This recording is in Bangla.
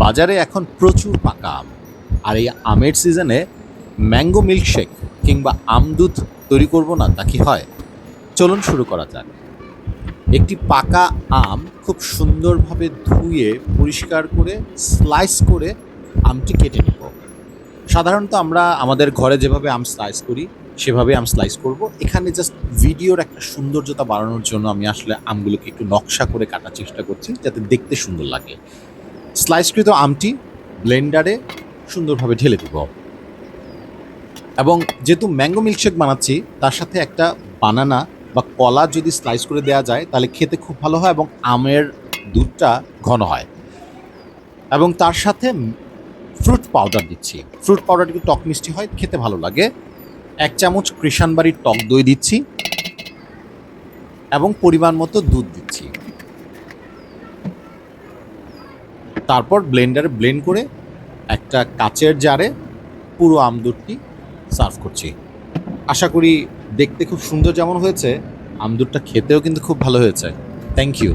বাজারে এখন প্রচুর পাকা আম, আর এই আমের সিজনে ম্যাঙ্গো মিল্কশেক কিংবা আমদুধ তৈরি করব না, তা কি হয়? চলুন শুরু করা যাক। একটি পাকা আম খুব সুন্দরভাবে ধুয়ে পরিষ্কার করে স্লাইস করে আমটি কেটে নেব। সাধারণত আমরা আমাদের ঘরে যেভাবে আম স্লাইস করি সেভাবে আম স্লাইস করব। এখানে জাস্ট ভিডিওর একটা সৌন্দর্যতা বাড়ানোর জন্য আমি আসলে আমগুলোকে একটু নকশা করে কাটার চেষ্টা করছি, যাতে দেখতে সুন্দর লাগে। স্লাইসকৃত আমটি ব্লেন্ডারে সুন্দরভাবে ঢেলে দিব, এবং যেহেতু ম্যাঙ্গো মিল্কশেক বানাচ্ছি তার সাথে একটা বানানা বা কলা যদি স্লাইস করে দেওয়া যায় তাহলে খেতে খুব ভালো হয় এবং আমের দুধটা ঘন হয়। এবং তার সাথে ফ্রুট পাউডার দিচ্ছি। ফ্রুট পাউডারটা একটু টক মিষ্টি হয়, খেতে ভালো লাগে। 1 চামচ কৃষাণবাড়ির টক দই দিচ্ছি এবং পরিমাণ মতো দুধ দিচ্ছি। তারপর ব্লেন্ডারে ব্লেন্ড করে একটা কাচের জারে পুরো আম দুধটি সার্ভ করছি। আশা করি দেখতে খুব সুন্দর যেমন হয়েছে, আম দুধটা খেতেও কিন্তু খুব ভালো হয়েছে। Thank you.